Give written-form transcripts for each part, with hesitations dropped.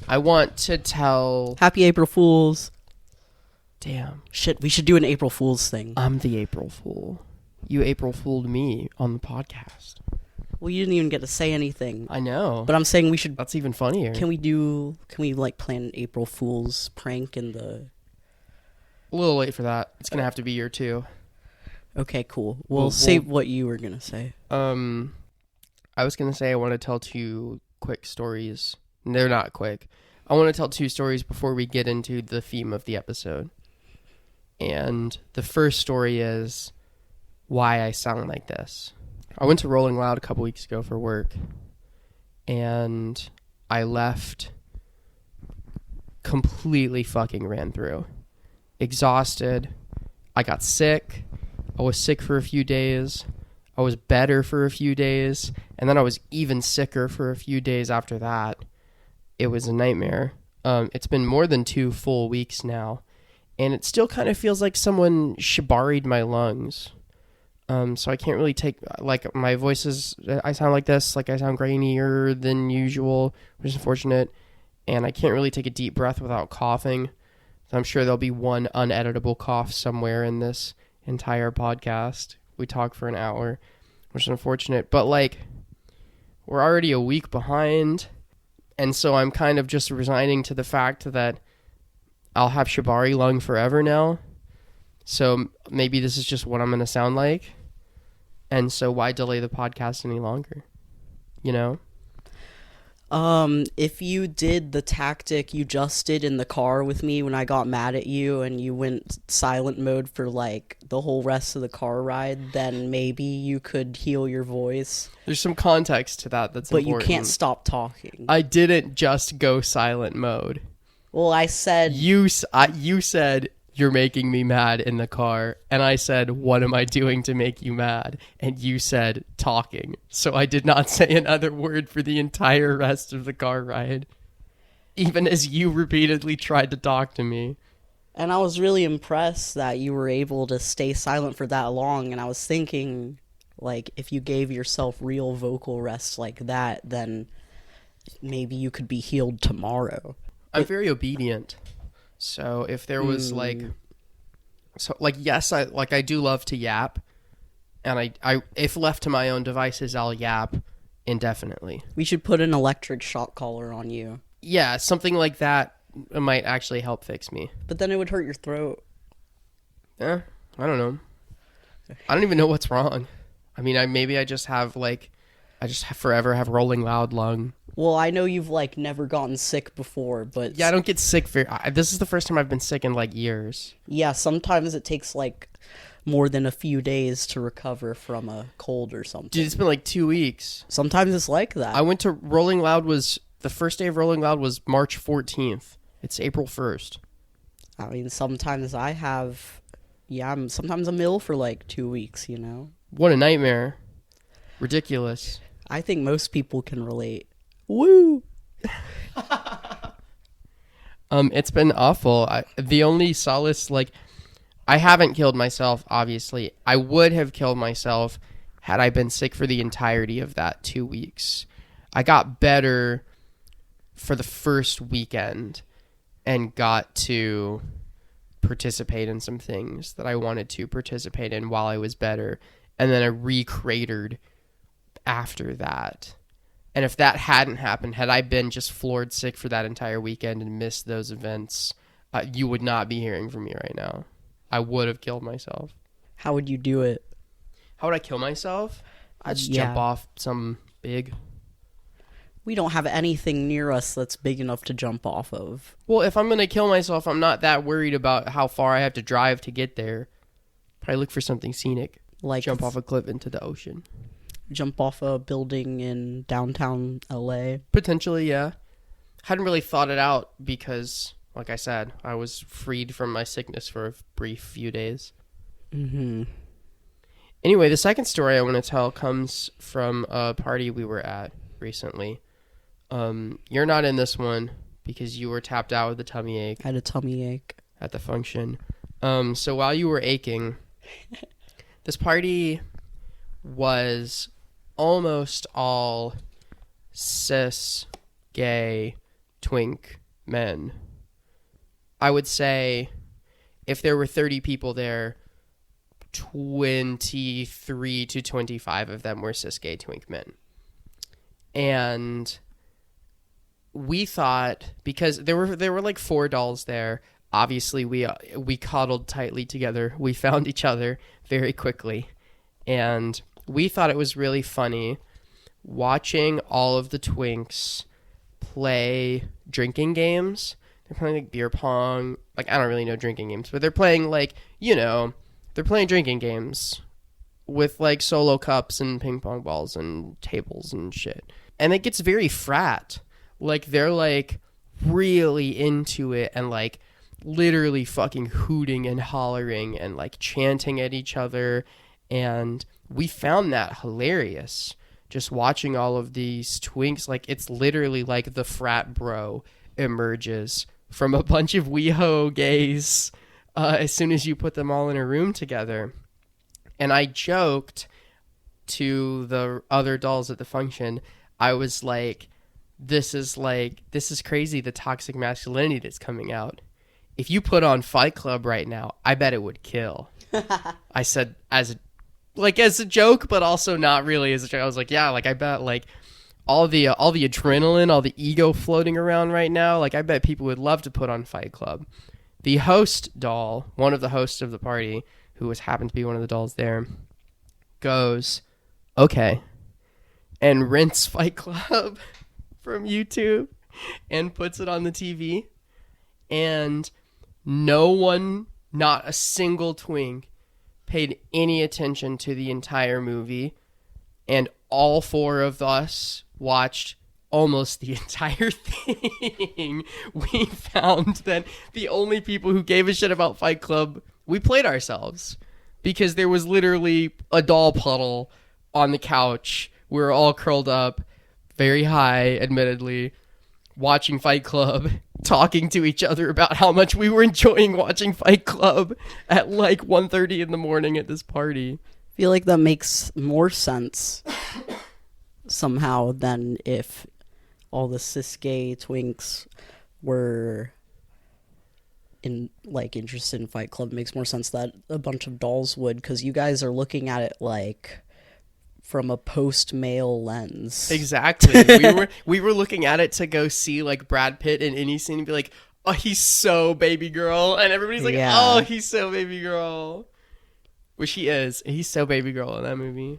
I want to tell... Happy April Fools. Damn. Shit, we should do an April Fool's thing. I'm the April Fool. You April Fooled me on the podcast. Well, you didn't even get to say anything. I know. But I'm saying we should... That's even funnier. Can we, like, plan an April Fool's prank in the... A little late for that. It's going to have to be year 2. Okay, cool. We'll say what you were going to say. I was going to say I want to tell 2 quick stories. They're not quick. I want to tell 2 stories before we get into the theme of the episode. And the first story is why I sound like this. I went to Rolling Loud a couple weeks ago for work. And I left completely fucking ran through. Exhausted. I got sick. I was sick for a few days. I was better for a few days. And then I was even sicker for a few days after that. It was a nightmare. It's been more than 2 full weeks now. And it still kind of feels like someone shibari'd my lungs. So I can't really take, like, my voice is, I sound like this, like I sound grainier than usual, which is unfortunate. And I can't really take a deep breath without coughing. So I'm sure there'll be one uneditable cough somewhere in this entire podcast. We talk for an hour, which is unfortunate. But, like, we're already a week behind. And so I'm kind of just resigning to the fact that I'll have shibari lung forever now. So maybe this is just what I'm going to sound like. And so why delay the podcast any longer? You know? If you did the tactic you just did in the car with me when I got mad at you and you went silent mode for, like, the whole rest of the car ride, then maybe you could heal your voice. There's some context to that that's important. But you can't stop talking. I didn't just go silent mode. Well, I said... You said, you're making me mad in the car. And I said, what am I doing to make you mad? And you said, talking. So I did not say another word for the entire rest of the car ride. Even as you repeatedly tried to talk to me. And I was really impressed that you were able to stay silent for that long. And I was thinking, like, if you gave yourself real vocal rest like that, then maybe you could be healed tomorrow. I'm very obedient. So if there was yes, I do love to yap, and I if left to my own devices, I'll yap indefinitely. We should put an electric shock collar on you. Yeah, something like that might actually help fix me. But then it would hurt your throat. I don't know. I don't even know what's wrong. I mean, I just forever have Rolling Loud lung. Well, I know you've, like, never gotten sick before, but... Yeah, I don't get sick this is the first time I've been sick in, like, years. Yeah, sometimes it takes, like, more than a few days to recover from a cold or something. Dude, it's been, like, 2 weeks. Sometimes it's like that. I went to Rolling Loud the first day of Rolling Loud was March 14th. It's April 1st. I mean, sometimes I have... Yeah, sometimes I'm ill for, like, 2 weeks, you know? What a nightmare. Ridiculous. I think most people can relate. Woo! It's been awful. The only solace, like, I haven't killed myself, obviously. I would have killed myself had I been sick for the entirety of that 2 weeks. I got better for the first weekend and got to participate in some things that I wanted to participate in while I was better. And then I re-cratered after that. And if that hadn't happened, had I been just floored sick for that entire weekend and missed those events, you would not be hearing from me right now. I would have killed myself. How would you do it? How would I kill myself? I'd just jump off some big... We don't have anything near us that's big enough to jump off of. Well, if I'm going to kill myself, I'm not that worried about how far I have to drive to get there. Probably look for something scenic. Like jump off a cliff into the ocean. Jump off a building in downtown LA. Potentially, yeah. Hadn't really thought it out because, like I said, I was freed from my sickness for a brief few days. Mm-hmm. Anyway, the second story I want to tell comes from a party we were at recently. You're not in this one because you were tapped out with a tummy ache. I had a tummy ache. At the function. So while you were aching, this party was almost all cis, gay, twink men. I would say if there were 30 people there, 23 to 25 of them were cis gay twink men. And we thought, because there were like 4 dolls there, obviously we cuddled tightly together. We found each other very quickly. And we thought it was really funny watching all of the twinks play drinking games. They're playing like beer pong. Like, I don't really know drinking games, but they're playing like, they're playing drinking games with like solo cups and ping pong balls and tables and shit. And it gets very frat. Like, they're like really into it and like literally fucking hooting and hollering and like chanting at each other. And we found that hilarious. Just watching all of these twinks, like, it's literally like the frat bro emerges from a bunch of WeHo gays as soon as you put them all in a room together. And I joked to the other dolls at the function, I was like, this is crazy, the toxic masculinity that's coming out. If you put on Fight Club right now, I bet it would kill. I said as a joke, but also not really as a joke. I was like, yeah, like, I bet like all the adrenaline, all the ego floating around right now, like, I bet people would love to put on Fight Club. The host doll, one of the hosts of the party, who happened to be one of the dolls there, goes, okay, and rents Fight Club from YouTube and puts it on the TV. And no one, not a single twink, paid any attention to the entire movie. And all 4 of us watched almost the entire thing. We found that the only people who gave a shit about Fight Club, we played ourselves. Because there was literally a doll puddle on the couch. We were all curled up, very high, admittedly, watching Fight Club, talking to each other about how much we were enjoying watching Fight Club at like 1:30 in the morning at this party. I feel like that makes more sense somehow than if all the cis gay twinks were interested in Fight Club. It makes more sense that a bunch of dolls would, because you guys are looking at it like from a post-male lens. Exactly. we were looking at it to go see like Brad Pitt in any scene and be like, oh, he's so baby girl, and everybody's like, yeah. Oh, he's so baby girl. Which he is. He's so baby girl in that movie.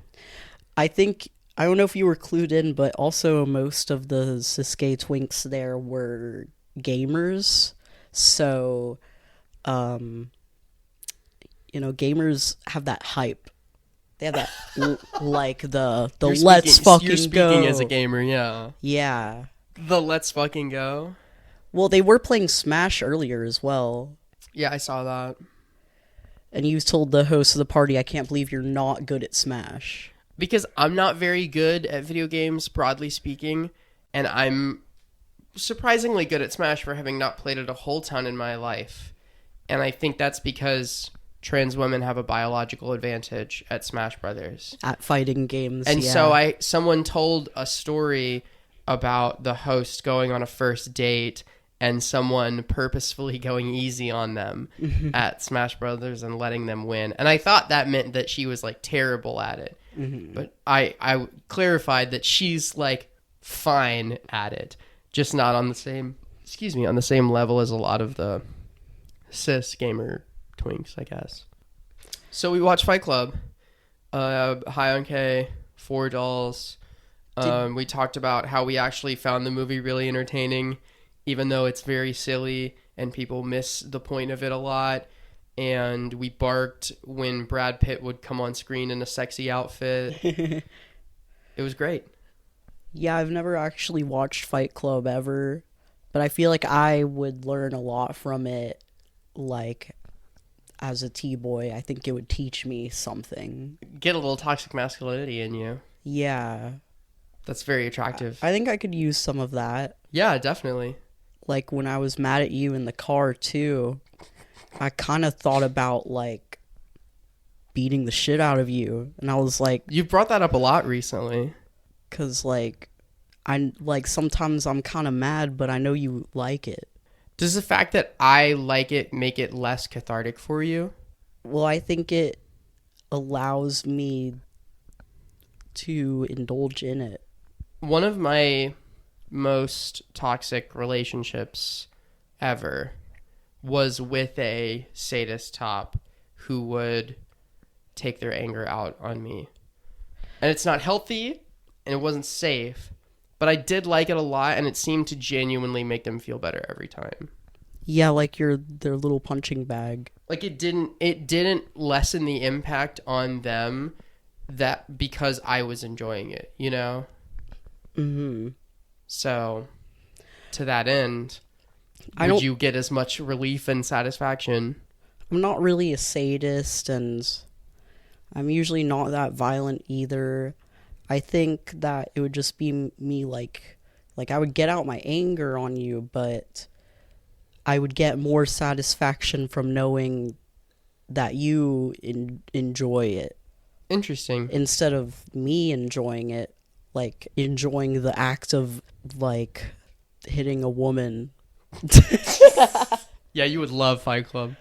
I don't know if you were clued in, but also most of the cis gay twinks there were gamers. So, gamers have that hype. They have that, like, the let's fucking go. You're speaking as a gamer, yeah. Yeah. The let's fucking go. Well, they were playing Smash earlier as well. Yeah, I saw that. And you told the host of the party, I can't believe you're not good at Smash. Because I'm not very good at video games, broadly speaking, and I'm surprisingly good at Smash for having not played it a whole ton in my life. And I think that's because trans women have a biological advantage at Smash Brothers. At fighting games, and so someone told a story about the host going on a first date and someone purposefully going easy on them at Smash Brothers and letting them win. And I thought that meant that she was like terrible at it. Mm-hmm. But I clarified that she's like fine at it, just not on the same level as a lot of the cis gamer twinks, I guess. So we watched Fight Club, high on K, 4 dolls. We talked about how we actually found the movie really entertaining, even though it's very silly and people miss the point of it a lot. And we barked when Brad Pitt would come on screen in a sexy outfit. It was great. Yeah, I've never actually watched Fight Club ever, but I feel like I would learn a lot from it, like, as a tboy. I think it would teach me something. Get a little toxic masculinity in you. Yeah. That's very attractive. I think I could use some of that. Yeah, definitely. Like, when I was mad at you in the car, too, I kind of thought about, like, beating the shit out of you. And I was like... You've brought that up a lot recently. Because, like, I like sometimes I'm kind of mad, but I know you like it. Does the fact that I like it make it less cathartic for you? Well, I think it allows me to indulge in it. One of my most toxic relationships ever was with a sadist top who would take their anger out on me. And it's not healthy and it wasn't safe, but I did like it a lot and it seemed to genuinely make them feel better every time. Yeah, like you're their little punching bag. Like it didn't lessen the impact on them that because I was enjoying it, you know? Mm-hmm. So to that end, I would don't- you get as much relief and satisfaction? I'm not really a sadist, and I'm usually not that violent either. I think that it would just be me, like I would get out my anger on you, but I would get more satisfaction from knowing that you enjoy it Interesting. instead of me enjoying it, like enjoying the act of like hitting a woman. Yeah, you would love Fight Club.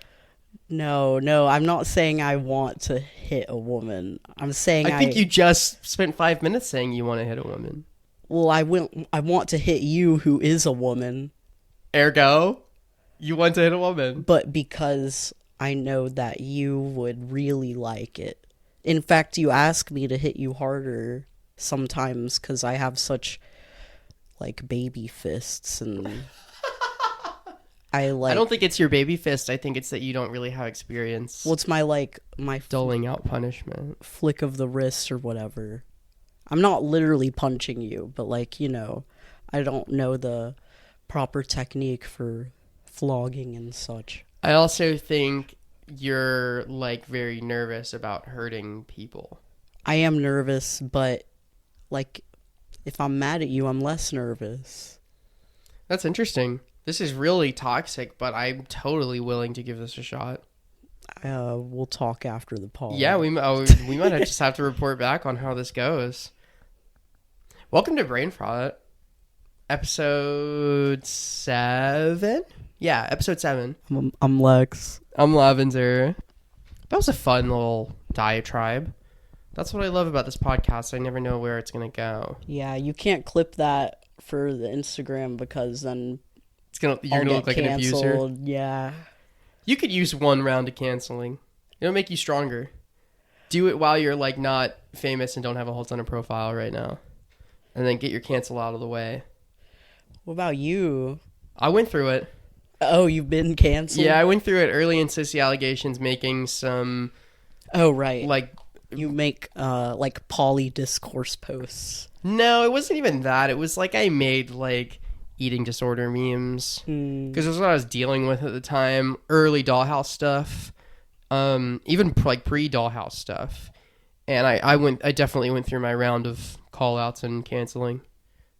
No, I'm not saying I want to hit a woman. I'm saying I think you just spent 5 minutes saying you want to hit a woman. Well, I want to hit you, who is a woman, Ergo, you want to hit a woman. but because I know that you would really like it. In fact, you ask me to hit you harder sometimes because I have such like baby fists, and I don't think it's your baby fist. I think it's that you don't really have experience What's my doling out punishment. flick of the wrist or whatever. I'm not literally punching you, but like, I don't know the proper technique for flogging and such. I also think you're like very nervous about hurting people. I am nervous, but like if I'm mad at you, I'm less nervous. That's interesting. This is really toxic, but I'm totally willing to give this a shot. We'll talk after the pod. Yeah, we might just have to report back on how this goes. Welcome to Brain Frot, episode 7. Yeah, episode 7. I'm Lex. I'm Lavender. That was a fun little diatribe. That's what I love about this podcast. I never know where it's gonna go. Yeah, you can't clip that for the Instagram because then You're gonna look like canceled. an abuser. Yeah. You could use one round of canceling. It'll make you stronger. Do it while you're like not famous and don't have a whole ton of profile right now, and then get your cancel out of the way. What about you? I went through it. Oh, you've been canceled? Yeah, I went through it early in Sissy Allegations, making some Oh, right. like. You make like poly discourse posts. No, it wasn't even that. It was like I made like eating disorder memes because it was what I was dealing with at the time. Early Dollhouse stuff, even like pre Dollhouse stuff, and I definitely went through my round of call outs and canceling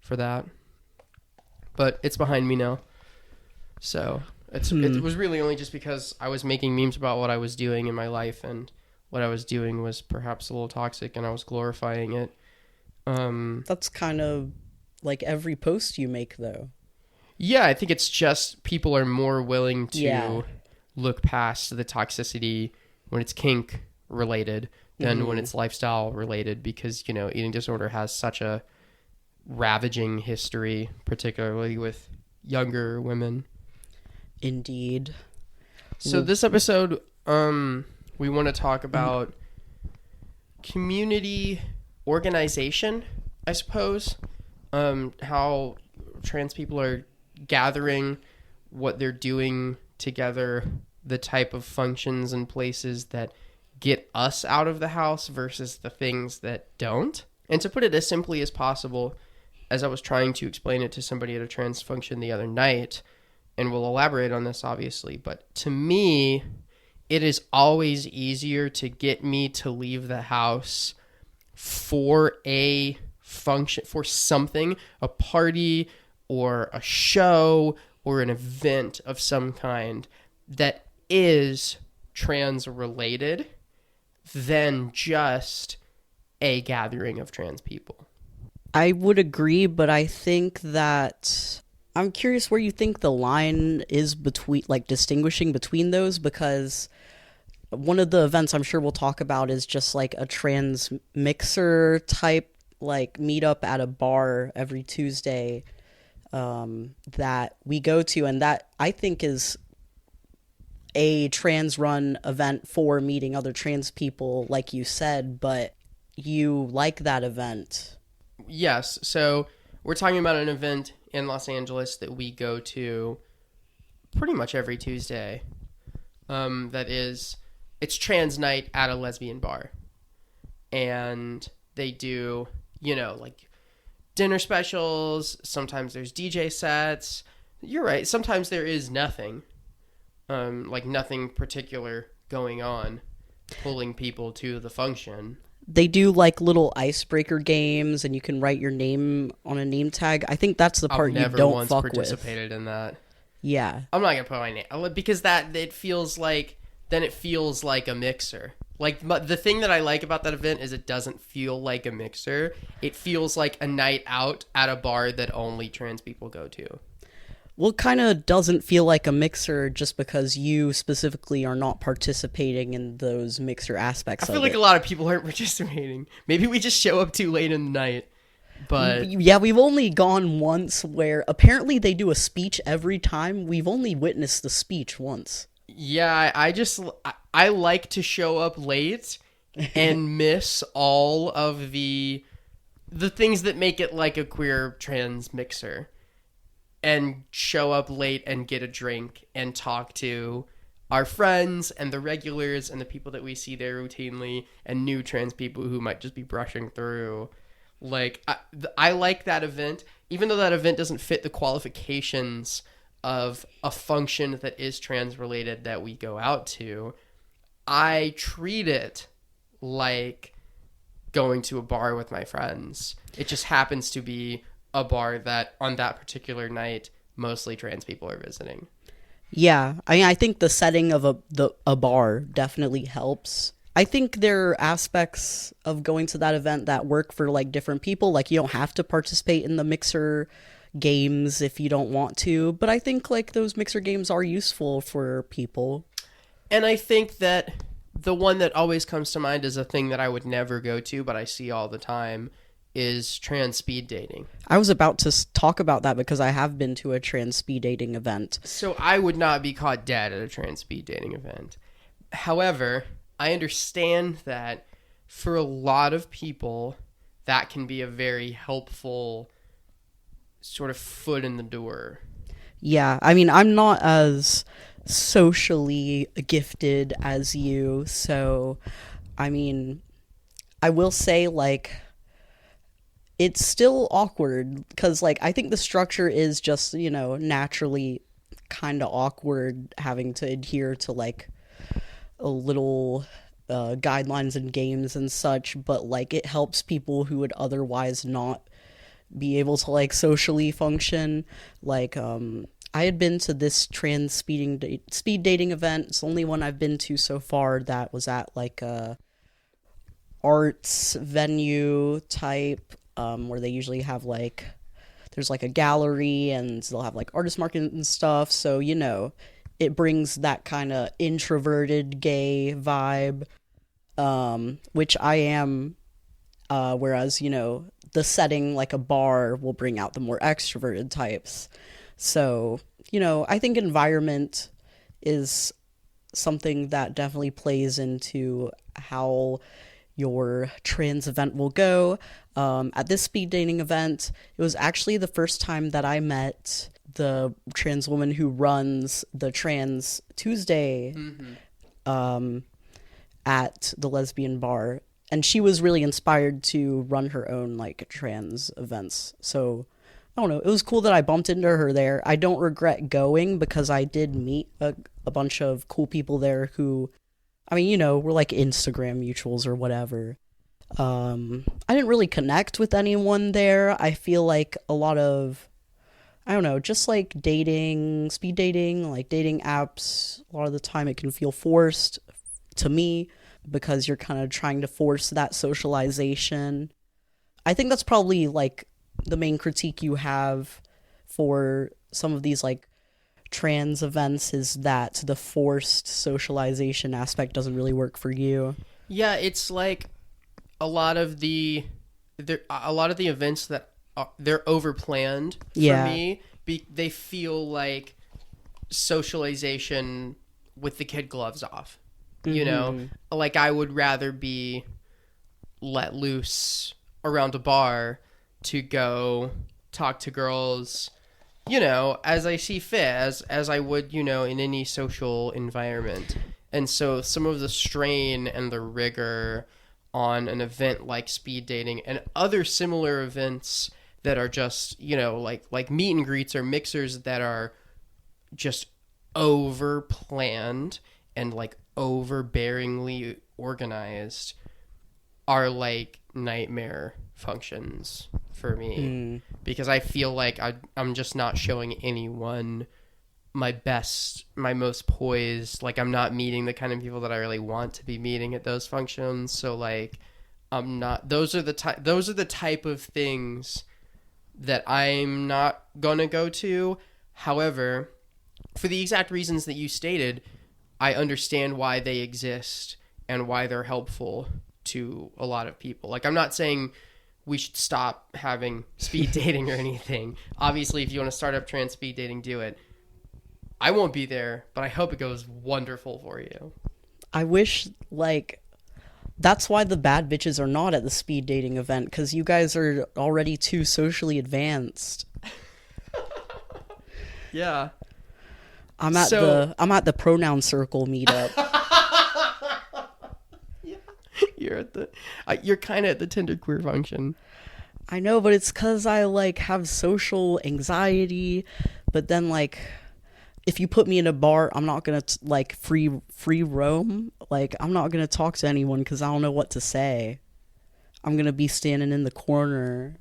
for that. But it's behind me now, so it was really only just because I was making memes about what I was doing in my life, and what I was doing was perhaps a little toxic, and I was glorifying it. That's kind of like every post you make, though. Yeah, I think it's just people are more willing to Yeah. look past the toxicity when it's kink related than when it's lifestyle related, because, eating disorder has such a ravaging history, particularly with younger women. Indeed. So this episode, we want to talk about community organization, I suppose. How trans people are gathering, what they're doing together, the type of functions and places that get us out of the house versus the things that don't. And to put it as simply as possible, as I was trying to explain it to somebody at a trans function the other night, and we'll elaborate on this obviously, but to me, it is always easier to get me to leave the house for a function, for something, a party or a show or an event of some kind that is trans related than just a gathering of trans people. I would agree, but I think that I'm curious where you think the line is between, like, distinguishing between those, because one of the events I'm sure we'll talk about is just like a trans mixer type, like, meetup at a bar every Tuesday that we go to, and that I think is a trans run event for meeting other trans people, like you said, but you like that event. Yes. So we're talking about an event in Los Angeles that we go to pretty much every Tuesday. It's trans night at a lesbian bar. And they do, like dinner specials. Sometimes there's DJ sets. You're right. Sometimes there is nothing. Like nothing particular going on, pulling people to the function. They do like little icebreaker games, and you can write your name on a name tag. I think that's the part you don't fuck with. I've never once participated in that. Yeah, I'm not gonna put my name because it feels like a mixer. Like the thing that I like about that event is it doesn't feel like a mixer. It feels like a night out at a bar that only trans people go to. Well, it kind of doesn't feel like a mixer just because you specifically are not participating in those mixer aspects of it. I feel like a lot of people aren't participating. Maybe we just show up too late in the night. But yeah, we've only gone once where apparently they do a speech every time. We've only witnessed the speech once. Yeah, I like to show up late and miss all of the things that make it like a queer trans mixer. And show up late and get a drink and talk to our friends and the regulars and the people that we see there routinely and new trans people who might just be brushing through. Like, I like that event, even though that event doesn't fit the qualifications of a function that is trans related that we go out to. I treat it like going to a bar with my friends. It just happens to be a bar that on that particular night mostly trans people are visiting. Yeah, I think the setting of a bar definitely helps. I think there are aspects of going to that event that work for like different people. Like you don't have to participate in the mixer games if you don't want to, but I think like those mixer games are useful for people. And I think that the one that always comes to mind is a thing that I would never go to, but I see all the time, is trans speed dating. I was about to talk about that because I have been to a trans speed dating event. So I would not be caught dead at a trans speed dating event. However, I understand that for a lot of people, that can be a very helpful sort of foot in the door. Yeah, I mean, I'm not as socially gifted as you, so, I mean, I will say, like, it's still awkward because, like, I think the structure is just, naturally kind of awkward having to adhere to, like, a little guidelines and games and such, but, like, it helps people who would otherwise not be able to, like, socially function. Like, I had been to this trans speed dating event. It's the only one I've been to so far that was at, like, a arts venue type, where they usually have like, there's like a gallery and they'll have like artist market and stuff. So, it brings that kind of introverted gay vibe, which I am, whereas, the setting like a bar will bring out the more extroverted types. So, I think environment is something that definitely plays into how your trans event will go. At this speed dating event, it was actually the first time that I met the trans woman who runs the Trans Tuesday at the lesbian bar. And she was really inspired to run her own like trans events. So I don't know. It was cool that I bumped into her there. I don't regret going because I did meet a bunch of cool people there who, I mean, we're like Instagram mutuals or whatever. I didn't really connect with anyone there. I feel like a lot of, I don't know, just like dating, speed dating, like dating apps, a lot of the time it can feel forced to me because you're kind of trying to force that socialization. I think that's probably like the main critique you have for some of these like trans events, is that the forced socialization aspect doesn't really work for you. Yeah, it's like a lot of the events that they're overplanned for Yeah. me. They feel like socialization with the kid gloves off. You know, like I would rather be let loose around a bar to go talk to girls, you know, as I see fit, as I would, you know, in any social environment. And so some of the strain and the rigor on an event like speed dating and other similar events that are just, you know, like meet and greets or mixers that are just over planned and like overbearingly organized are like nightmare functions for me, because I feel like I'm just not showing anyone my best, my most poised. Like I'm not meeting the kind of people that I really want to be meeting at those functions. So like I'm not. Those are the type of things that I'm not gonna go to. However, for the exact reasons that you stated, I understand why they exist and why they're helpful to a lot of people. Like, I'm not saying we should stop having speed dating or anything. Obviously, if you want to start up trans speed dating, do it. I won't be there, but I hope it goes wonderful for you. I wish, like, that's why the bad bitches are not at the speed dating event, because you guys are already too socially advanced. Yeah. I'm at the pronoun circle meetup. Yeah. You're kind of at the Tinder queer function. I know, but it's because I like have social anxiety. But then, like, if you put me in a bar, I'm not gonna like free roam. Like, I'm not gonna talk to anyone because I don't know what to say. I'm gonna be standing in the corner.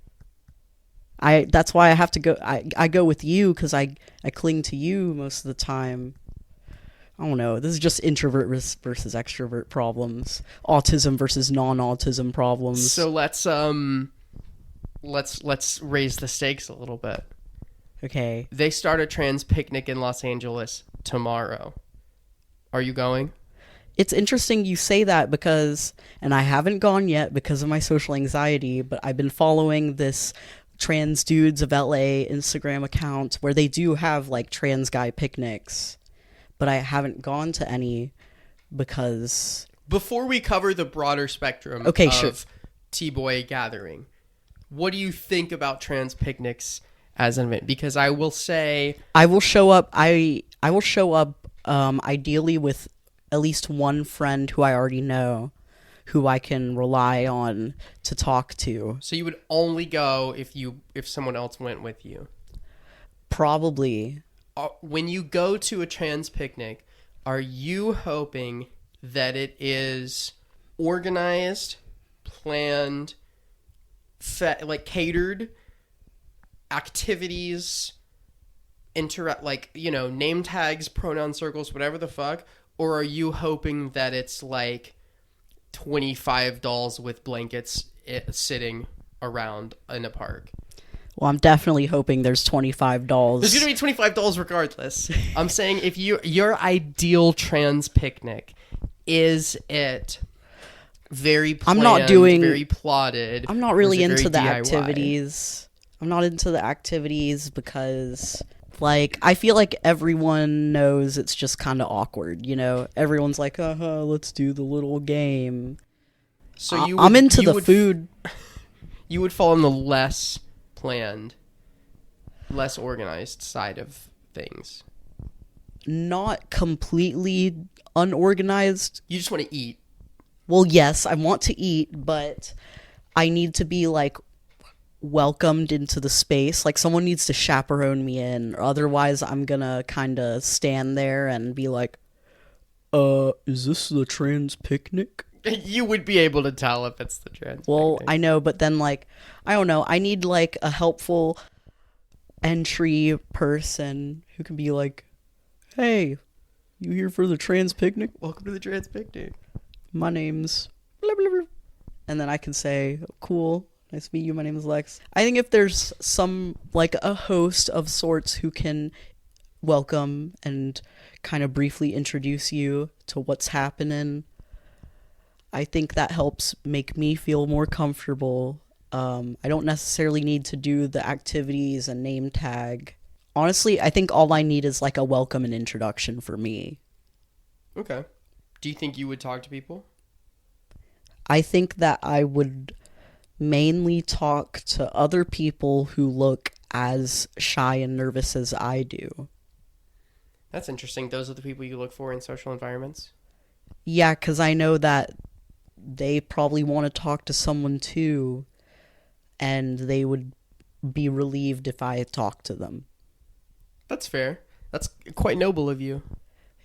That's why I have to go. I go with you because I cling to you most of the time. I don't know. This is just introvert versus extrovert problems. Autism versus non-autism problems. So let's raise the stakes a little bit. Okay. They start a trans picnic in Los Angeles tomorrow. Are you going? It's interesting you say that because, and I haven't gone yet because of my social anxiety, but I've been following this Trans Dudes of LA Instagram account where they do have like trans guy picnics, but I haven't gone to any because... Before we cover the broader spectrum of tboy gathering, what do you think about trans picnics as an event? Because I will say... I will show up, ideally with at least one friend who I already know, who I can rely on to talk to. So you would only go if someone else went with you? Probably. When you go to a trans picnic, are you hoping that it is organized, planned, like catered, activities, like, you know, name tags, pronoun circles, whatever the fuck? Or are you hoping that it's like 25 dolls with blankets sitting around in a park? Well, I'm definitely hoping there's 25 dolls. There's going to be 25 dolls regardless. I'm saying if your ideal trans picnic, is it very planned, very plotted? I'm not really into the DIY? activities. I'm not into the activities because, like, I feel like everyone knows it's just kind of awkward, you know? Everyone's like, let's do the little game. So I'm into the food. You would fall on the less planned, less organized side of things. Not completely unorganized. You just want to eat. Well, yes, I want to eat, but I need to be, like, welcomed into the space. Like, someone needs to chaperone me in, or otherwise I'm gonna kind of stand there and be like, is this the trans picnic? You would be able to tell if it's the trans Well, picnic. I know, but then, like, I don't know, I need, like, a helpful entry person who can be like, hey, you here for the trans picnic? Welcome to the trans picnic. My name's blah, blah, blah. And then I can say, cool, Nice to meet you. My name is Lex. I think if there's some, like, a host of sorts who can welcome and kind of briefly introduce you to what's happening, I think that helps make me feel more comfortable. I don't necessarily need to do the activities and name tag. Honestly, I think all I need is like a welcome and introduction for me. Okay. Do you think you would talk to people? I think that I would mainly talk to other people who look as shy and nervous as I do. That's interesting. Those are the people you look for in social environments? Yeah, because I know that they probably want to talk to someone too, and they would be relieved if I talked to them. That's fair. That's quite noble of you.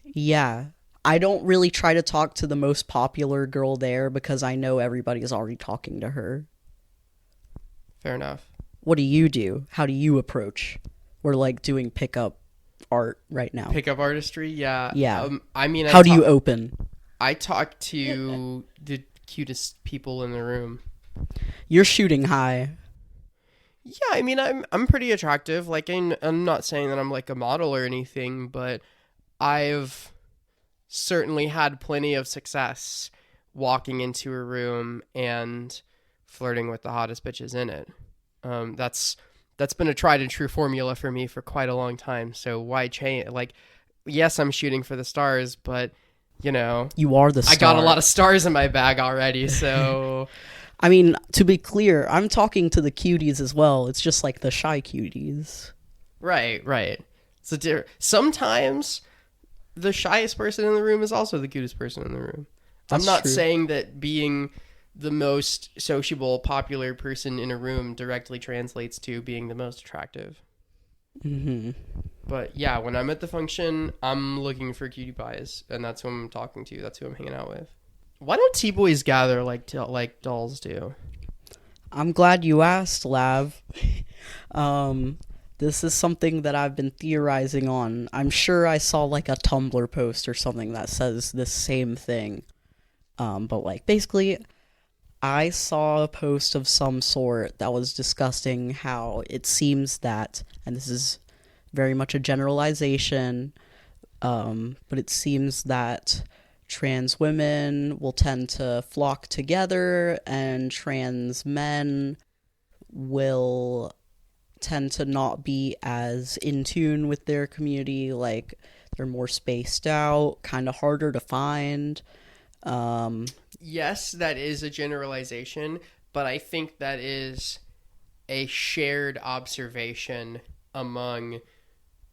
Yeah. I don't really try to talk to the most popular girl there because I know everybody's already talking to her. Fair enough. What do you do? How do you approach? We're like doing pickup art right now. Pickup artistry? Yeah. Yeah. How do you open? I talk to the cutest people in the room. You're shooting high. Yeah, I mean, I'm pretty attractive. Like, I'm not saying that I'm like a model or anything, but I've certainly had plenty of success walking into a room and flirting with the hottest bitches in it. That's been a tried and true formula for me for quite a long time. So why change? Like, yes, I'm shooting for the stars, but you know, you are the star. I got a lot of stars in my bag already, so. I mean, to be clear, I'm talking to the cuties as well. It's just like the shy cuties. Right. So sometimes the shyest person in the room is also the cutest person in the room. I'm not saying that being the most sociable, popular person in a room directly translates to being the most attractive. Mm-hmm. But yeah, when I'm at the function, I'm looking for cutie pies, and that's who I'm talking to. That's who I'm hanging out with. Why don't tboys gather like dolls do? I'm glad you asked, Lav. This is something that I've been theorizing on. I'm sure I saw like a Tumblr post or something that says this same thing. But like basically, I saw a post of some sort that was discussing how it seems that, and this is very much a generalization, but it seems that trans women will tend to flock together and trans men will tend to not be as in tune with their community. Like, they're more spaced out, kind of harder to find. Yes, that is a generalization, but I think that is a shared observation among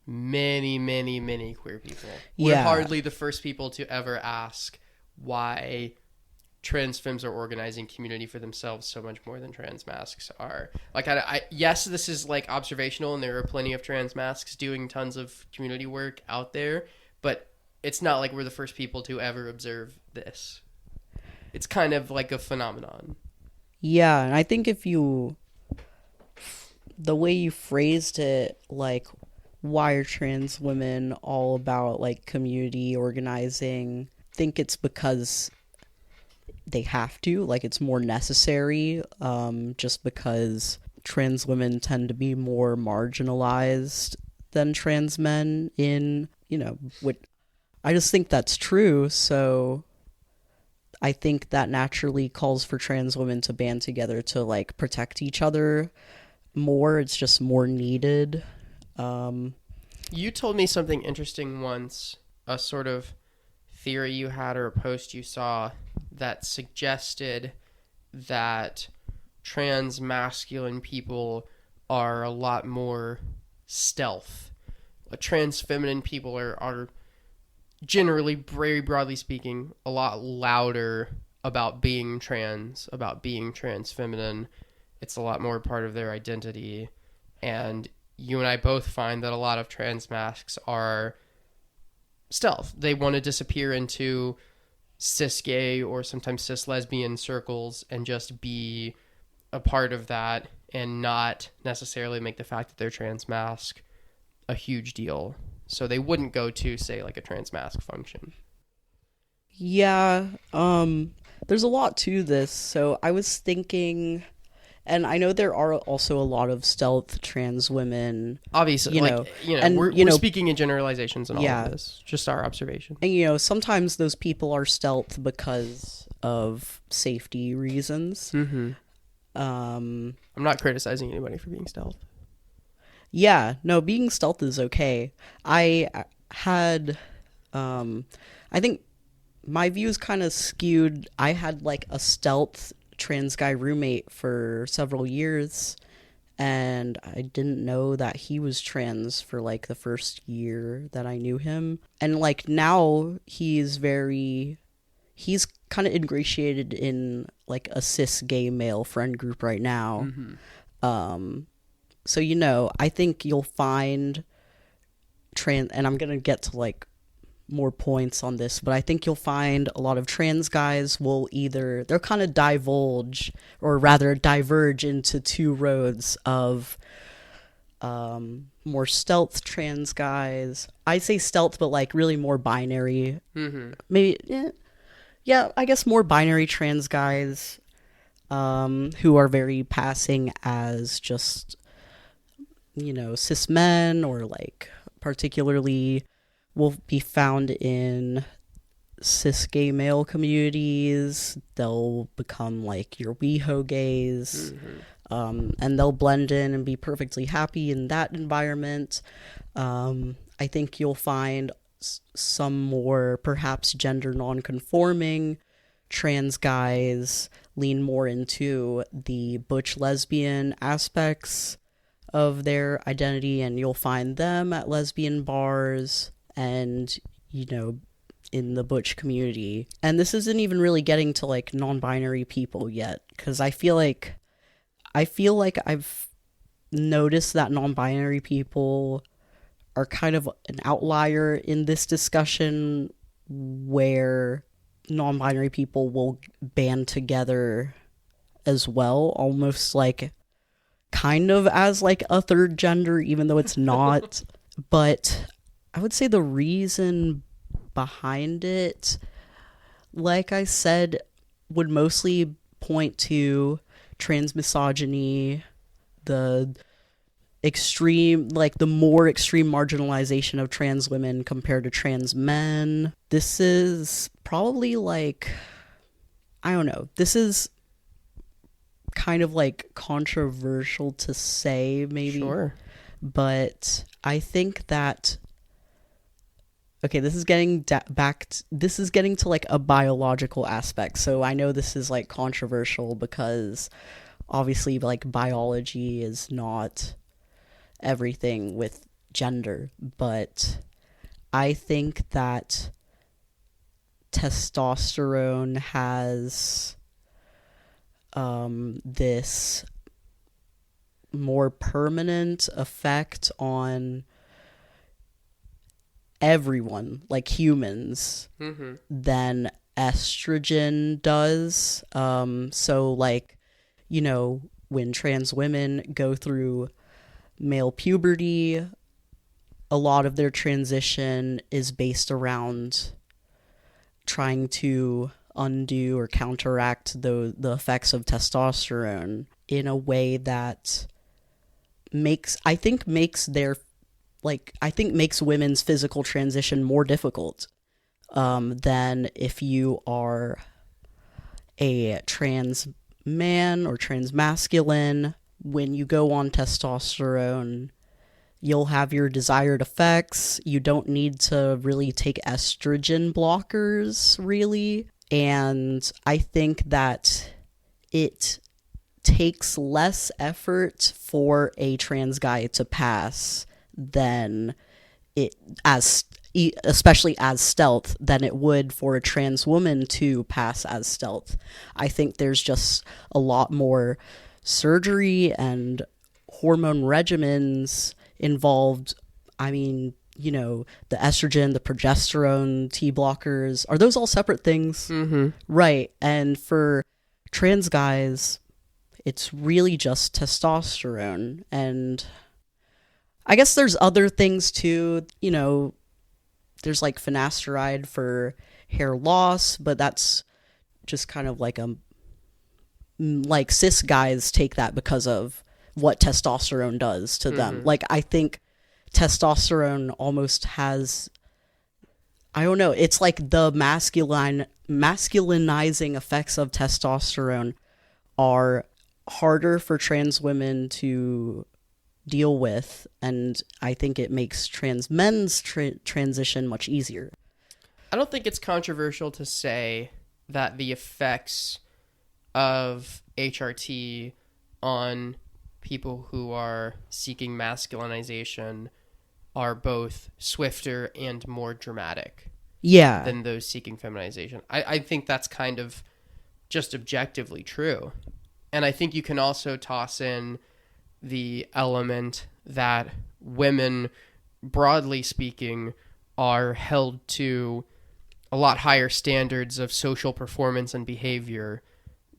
many, many, many queer people. We're hardly the first people to ever ask why trans femmes are organizing community for themselves so much more than trans masks are. Like, yes, this is like observational, and there are plenty of trans masks doing tons of community work out there, but it's not like we're the first people to ever observe this. It's kind of like a phenomenon. Yeah, and I think the way you phrased it, like, why are trans women all about like community organizing? I think it's because they have to, like, it's more necessary, just because trans women tend to be more marginalized than trans men in, I just think that's true. So I think that naturally calls for trans women to band together to like protect each other more. It's just more needed. You told me something interesting once, a sort of theory you had or a post you saw that suggested that trans masculine people are a lot more stealth. Trans feminine people are generally, very broadly speaking, a lot louder about being trans feminine. It's a lot more part of their identity, and you and I both find that a lot of trans masks are stealth. They want to disappear into cis gay or sometimes cis lesbian circles and just be a part of that and not necessarily make the fact that they're trans mask a huge deal. So they wouldn't go to, say, like a trans mask function. Yeah, there's a lot to this. So I was thinking, And I know there are also a lot of stealth trans women. Obviously, And, we're speaking in generalizations and all Yeah. of this. Just our observation. And, sometimes those people are stealth because of safety reasons. Mm-hmm. Um, I'm not criticizing anybody for being stealth. yeah, no, being stealth is okay. I had, I think my views kind of skewed. I had like a stealth trans guy roommate for several years, and I didn't know that he was trans for like the first year that I knew him. And like now he's kind of ingratiated in like a cis gay male friend group right now. So I think you'll find and I'm gonna get to like more points on this, but I think you'll find a lot of trans guys they'll kind of diverge into two roads of more stealth trans guys. I say stealth, but like really more binary. Maybe, yeah, I guess more binary trans guys who are very passing as just cis men, or like particularly will be found in cis gay male communities. They'll become like your WeHo gays, and they'll blend in and be perfectly happy in that environment. I think you'll find some more perhaps gender non-conforming trans guys lean more into the butch lesbian aspects of their identity, and you'll find them at lesbian bars and in the butch community. And this isn't even really getting to like non-binary people yet, because I feel like I've noticed that non-binary people are kind of an outlier in this discussion, where non-binary people will band together as well, almost like kind of as like a third gender, even though it's not. But I would say the reason behind it, like I said, would mostly point to trans misogyny, the more extreme marginalization of trans women compared to trans men. This is probably like, I don't know, this is kind of like controversial to say, maybe. Sure. But I think that, okay, this is getting to like a biological aspect. So I know this is like controversial because obviously like biology is not everything with gender, but I think that testosterone has this more permanent effect on everyone, like humans, than estrogen does. So like, when trans women go through male puberty, a lot of their transition is based around trying to undo or counteract the effects of testosterone in a way that makes women's physical transition more difficult than if you are a trans man or trans masculine. When you go on testosterone, you'll have your desired effects. You don't need to really take estrogen blockers, really. And I think that it takes less effort for a trans guy to pass than especially as stealth, than it would for a trans woman to pass as stealth. I think there's just a lot more surgery and hormone regimens involved. I mean, the estrogen, the progesterone, T blockers, are those all separate things? Right. And for trans guys, it's really just testosterone. And I guess there's other things too. There's like finasteride for hair loss, but that's just kind of like a like cis guys take that because of what testosterone does to them. Like, I think testosterone almost has, I don't know, it's like the masculinizing effects of testosterone are harder for trans women to deal with, and I think it makes trans men's transition much easier. I don't think it's controversial to say that the effects of HRT on people who are seeking masculinization are both swifter and more dramatic than those seeking feminization. I think that's kind of just objectively true. And I think you can also toss in the element that women, broadly speaking, are held to a lot higher standards of social performance and behavior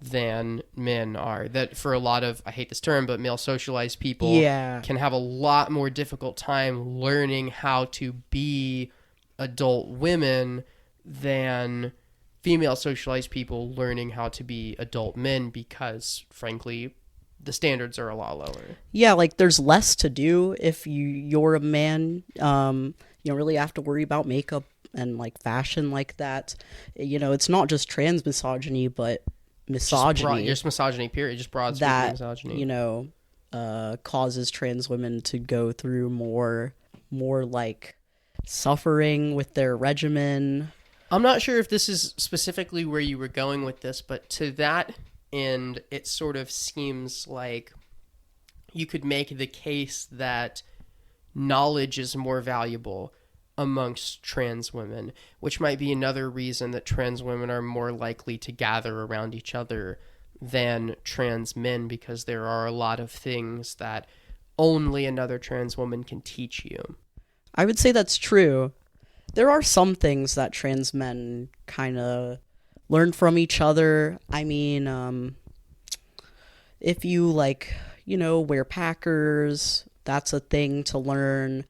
than men are. That for a lot of, I hate this term, but male socialized people can have a lot more difficult time learning how to be adult women than female socialized people learning how to be adult men, because frankly the standards are a lot lower. Yeah, like there's less to do if you're a man. You don't really have to worry about makeup and like fashion like that. You know, it's not just trans misogyny, but misogyny. Just misogyny, period. Just broad speaking misogyny. You know, causes trans women to go through more like suffering with their regimen. I'm not sure if this is specifically where you were going with this, but to that end, it sort of seems like you could make the case that knowledge is more valuable amongst trans women, which might be another reason that trans women are more likely to gather around each other than trans men, because there are a lot of things that only another trans woman can teach you. I would say that's true. There are some things that trans men kind of learn from each other. I mean, if you like, you know, wear Packers, that's a thing to learn.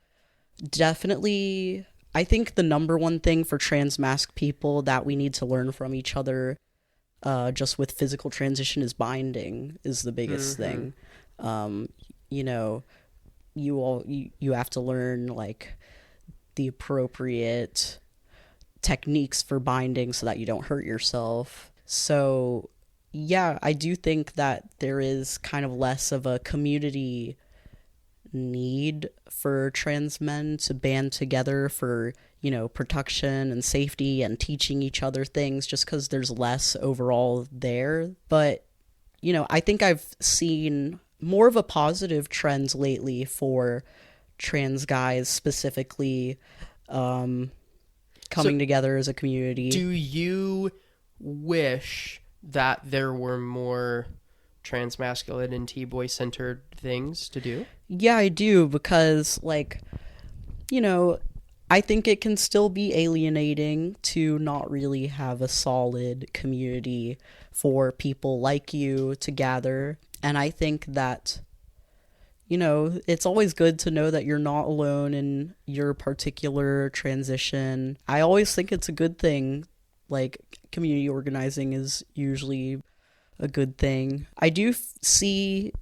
Definitely, I think the number one thing for trans masc people that we need to learn from each other, just with physical transition, is binding is the biggest thing. You know, you have to learn like the appropriate techniques for binding so that you don't hurt yourself. So yeah, I do think that there is kind of less of a community need for trans men to band together for, you know, protection and safety and teaching each other things, just because there's less overall there. But, you know, I think I've seen more of a positive trend lately for trans guys specifically coming together as a community. Do you wish that there were more trans masculine and tboy centered things to do? Yeah, I do, because like, you know, I think it can still be alienating to not really have a solid community for people like you to gather. And I think that, you know, it's always good to know that you're not alone in your particular transition. I always think it's a good thing. Like, community organizing is usually a good thing. I do see,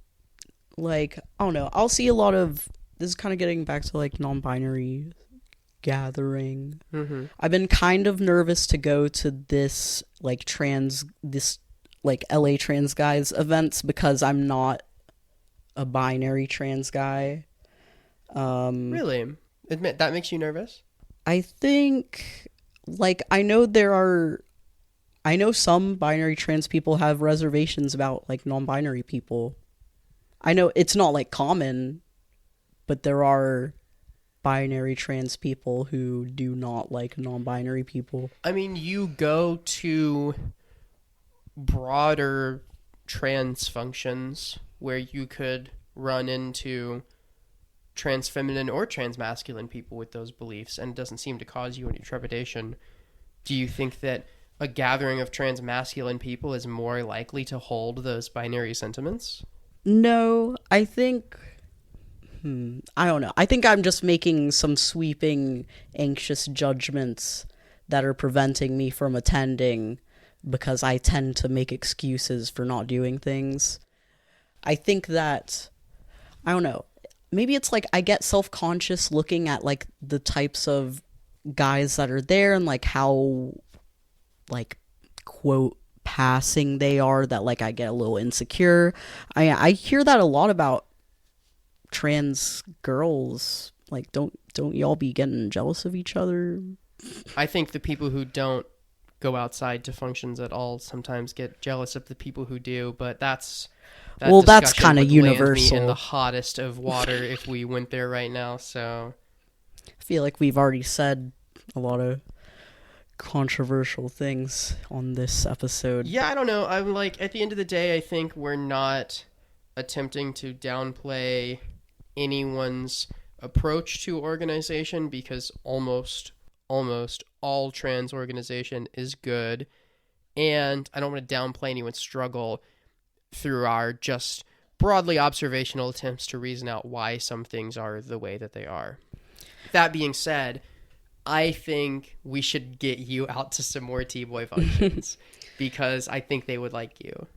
like, I don't know, I'll see a lot of, this is kind of getting back to, like, non-binary gathering. I've been kind of nervous to go to this, like, LA trans guys events, because I'm not a binary trans guy. Really? Admit that makes you nervous? I think, like, I know some binary trans people have reservations about, like, non-binary people. I know it's not, like, common, but there are binary trans people who do not like non-binary people. I mean, you go to broader trans functions where you could run into trans feminine or trans masculine people with those beliefs, and it doesn't seem to cause you any trepidation. Do you think that a gathering of trans masculine people is more likely to hold those binary sentiments? No, I think, I don't know. I think I'm just making some sweeping, anxious judgments that are preventing me from attending because I tend to make excuses for not doing things. I think that, I don't know, maybe it's like I get self-conscious looking at like the types of guys that are there and like how like quote passing they are, that like I get a little insecure. I hear that a lot about trans girls. Like, don't y'all be getting jealous of each other? I think the people who don't go outside to functions at all sometimes get jealous of the people who do, but that's kind of universal. Me in the hottest of water if we went there right now. So I feel like we've already said a lot of controversial things on this episode. Yeah, I don't know. I'm like, at the end of the day, I think we're not attempting to downplay anyone's approach to organization, because almost all trans organization is good, and I don't want to downplay anyone's struggle through our just broadly observational attempts to reason out why some things are the way that they are. That being said, I think we should get you out to some more tboy functions because I think they would like you.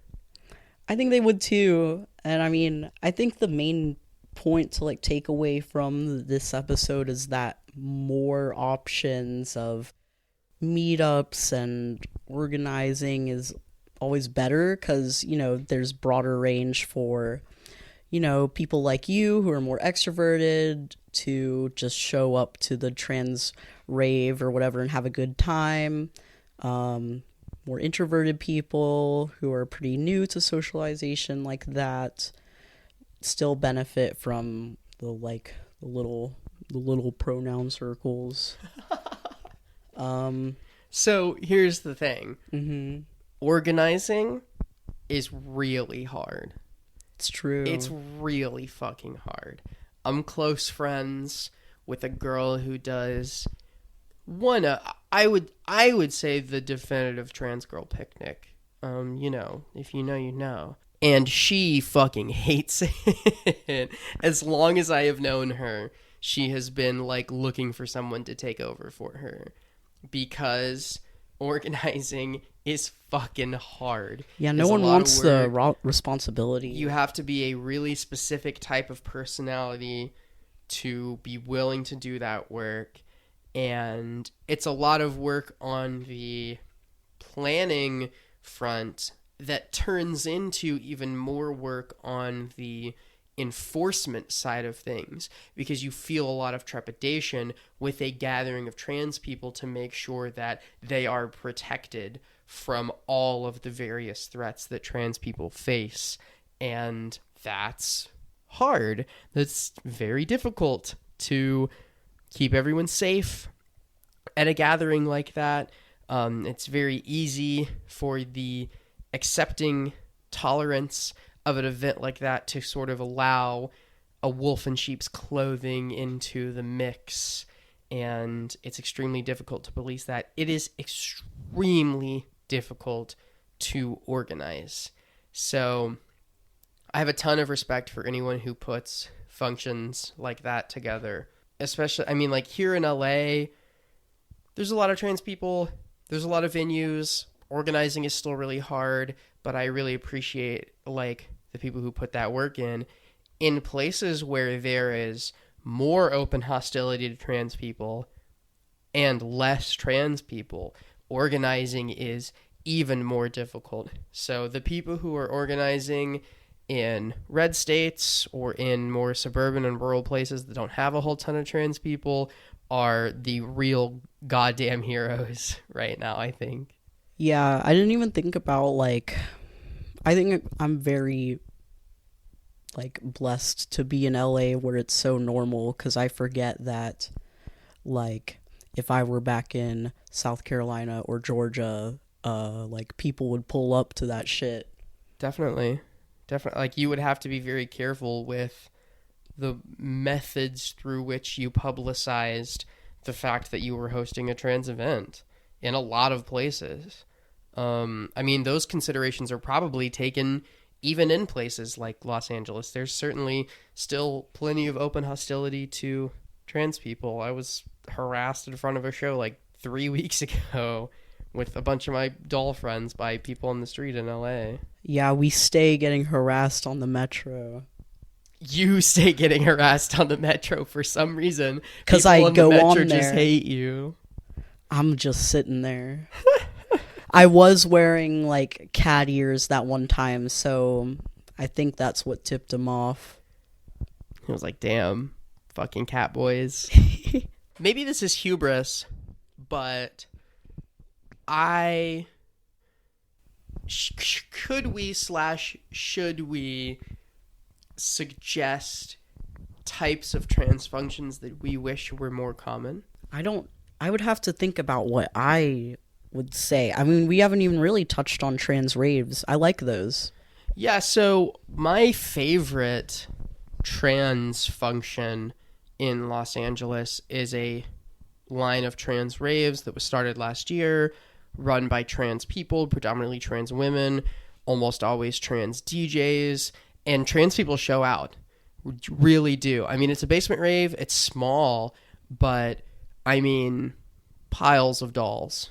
I think they would too. And I mean, I think the main point to like take away from this episode is that more options of meetups and organizing is always better, because, you know, there's broader range for, you know, people like you who are more extroverted to just show up to the trans rave or whatever and have a good time. More introverted people who are pretty new to socialization like that still benefit from the little pronoun circles. So here's the thing. Mm-hmm. Organizing is really hard. It's true. It's really fucking hard. I'm close friends with a girl who does I would say the definitive trans girl picnic. You know, if you know, you know. And she fucking hates it. As long as I have known her, she has been like looking for someone to take over for her, because organizing is fucking hard. Yeah, no one wants the responsibility. You have to be a really specific type of personality to be willing to do that work. And it's a lot of work on the planning front that turns into even more work on the enforcement side of things, because you feel a lot of trepidation with a gathering of trans people to make sure that they are protected from all of the various threats that trans people face. And that's hard. That's very difficult to keep everyone safe at a gathering like that. It's very easy for the accepting tolerance of an event like that to sort of allow a wolf in sheep's clothing into the mix, and it's extremely difficult to police that. It is extremely difficult to organize. So I have a ton of respect for anyone who puts functions like that together. Especially, I mean, like here in LA, there's a lot of trans people, there's a lot of venues. Organizing is still really hard, but I really appreciate like the people who put that work in places where there is more open hostility to trans people and less trans people. Organizing is even more difficult. So the people who are organizing in red states or in more suburban and rural places that don't have a whole ton of trans people are the real goddamn heroes right now, I think. Yeah, I didn't even think about, like, I think I'm very, like, blessed to be in LA where it's so normal, because I forget that, like, if I were back in South Carolina or Georgia, like, people would pull up to that shit. Definitely. Like, you would have to be very careful with the methods through which you publicized the fact that you were hosting a trans event in a lot of places. I mean, those considerations are probably taken even in places like Los Angeles. There's certainly still plenty of open hostility to trans people. I was harassed in front of a show like 3 weeks ago with a bunch of my doll friends by people on the street in LA. Yeah, we stay getting harassed on the metro. You stay getting harassed on the metro for some reason. Because I go the on metro there. Just hate you. I'm just sitting there. I was wearing like cat ears that one time, so I think that's what tipped him off. He was like, damn, fucking cat boys. Maybe this is hubris, but should we suggest types of trans functions that we wish were more common? I would have to think about what I would say. I mean, we haven't even really touched on trans raves. I like those. Yeah, so my favorite trans function in Los Angeles is a line of trans raves that was started last year, run by trans people, predominantly trans women, almost always trans DJs, and trans people show out. Really do. I mean, it's a basement rave. It's small, but I mean, piles of dolls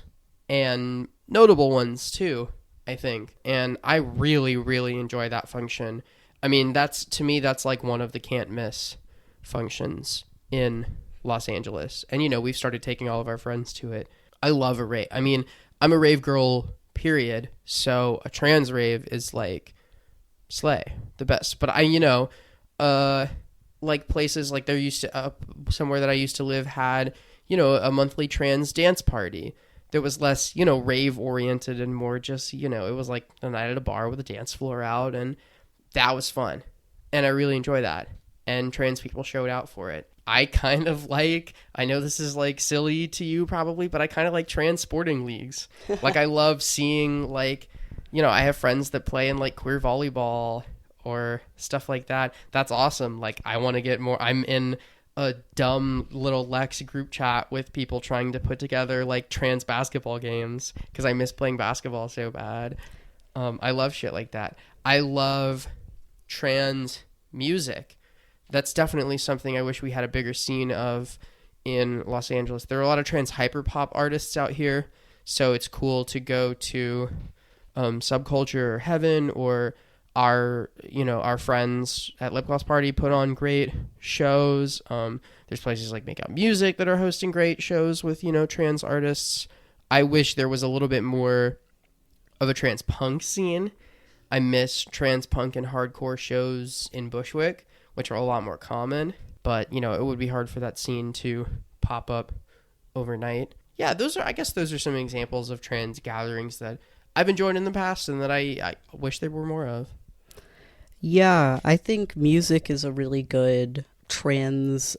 and notable ones too, I think. And I really, really enjoy that function. I mean, to me, that's like one of the can't miss functions in Los Angeles. And, you know, we've started taking all of our friends to it. I love a rave. I mean, I'm a rave girl, period. So a trans rave is like slay, the best. But like places like there used to, somewhere that I used to live had, you know, a monthly trans dance party that was less, you know, rave oriented and more just, you know, it was like a night at a bar with a dance floor out, and that was fun. And I really enjoy that. And trans people showed out for it. I kind of like, I know this is like silly to you probably, but I kind of like trans sporting leagues. Like I love seeing like, you know, I have friends that play in like queer volleyball or stuff like that. That's awesome. Like I want to get more. I'm in a dumb little Lex group chat with people trying to put together like trans basketball games because I miss playing basketball so bad. I love shit like that. I love trans music. That's definitely something I wish we had a bigger scene of in Los Angeles. There are a lot of trans hyperpop artists out here, so it's cool to go to Subculture or Heaven, or our friends at Lip Gloss Party put on great shows. There's places like Make Out Music that are hosting great shows with, you know, trans artists. I wish there was a little bit more of a trans punk scene. I miss trans punk and hardcore shows in Bushwick, which are a lot more common, but, you know, it would be hard for that scene to pop up overnight. Yeah, those are some examples of trans gatherings that I've enjoyed in the past and that I wish there were more of. Yeah, I think music is a really good trans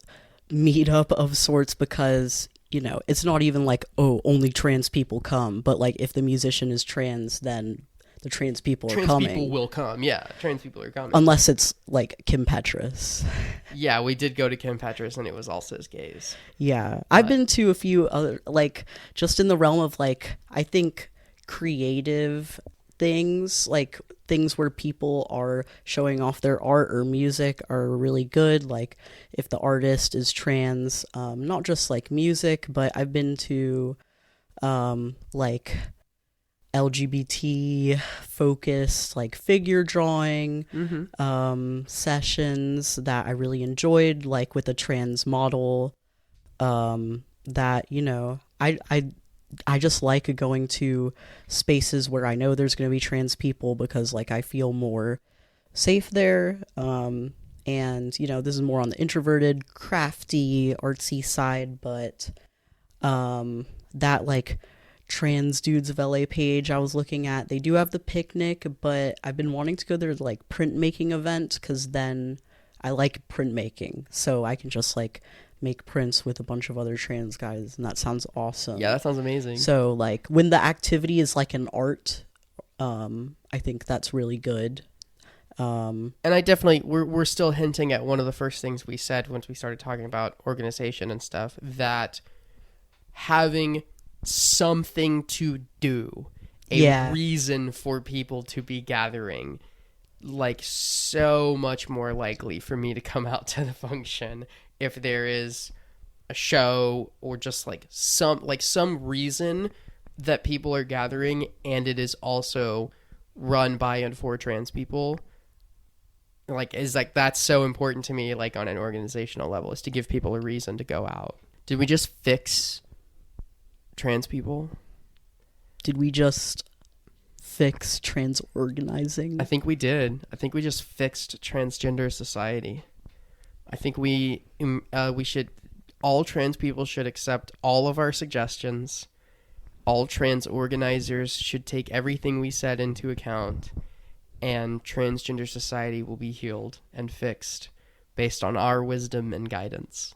meetup of sorts because, you know, it's not even like, oh, only trans people come, but like if the musician is trans, then the trans people are coming. Trans people will come, yeah. Trans people are coming. Unless it's like Kim Petras. Yeah, we did go to Kim Petras and it was all cis gays. Yeah. I've been to a few other, like, just in the realm of, like, I think creative things, like things where people are showing off their art or music are really good. Like if the artist is trans, not just like music, but I've been to like LGBT focused like figure drawing sessions that I really enjoyed, like with a trans model, that, you know, I just like going to spaces where I know there's going to be trans people because like I feel more safe there. And, you know, this is more on the introverted, crafty, artsy side, but that like Trans Dudes of LA page I was looking at, they do have the picnic, but I've been wanting to go to their like printmaking event because then I like printmaking, so I can just like make prints with a bunch of other trans guys, and that sounds awesome. Yeah, that sounds amazing. So like when the activity is like an art, I think that's really good. And I definitely, we're still hinting at one of the first things we said once we started talking about organization and stuff, that having something to do, a reason for people to be gathering, like so much more likely for me to come out to the function if there is a show or just like some reason that people are gathering, and it is also run by and for trans people, like, is like, that's so important to me, like on an organizational level, is to give people a reason to go out. Did we just fix trans people? Did we just fix trans organizing? I think we did. I think we just fixed transgender society. I think we should, all trans people should accept all of our suggestions. All trans organizers should take everything we said into account, and transgender society will be healed and fixed based on our wisdom and guidance.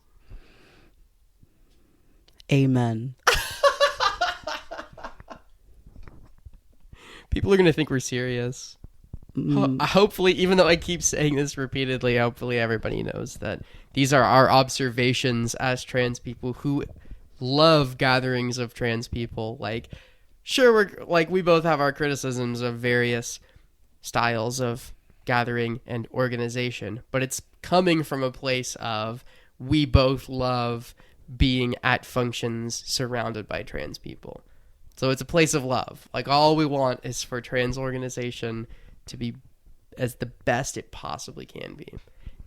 Amen. People are going to think we're serious. Hopefully, even though I keep saying this repeatedly, hopefully everybody knows that these are our observations as trans people who love gatherings of trans people. Like, sure, we both have our criticisms of various styles of gathering and organization, but it's coming from a place of, we both love being at functions surrounded by trans people. So it's a place of love. Like, all we want is for trans organization to be as the best it possibly can be.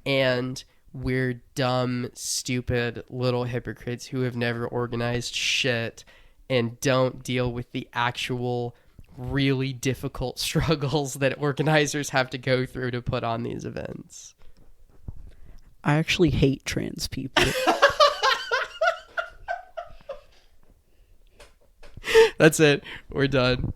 And we're dumb, stupid little hypocrites who have never organized shit and don't deal with the actual really difficult struggles that organizers have to go through to put on these events. I actually hate trans people. That's it. We're done.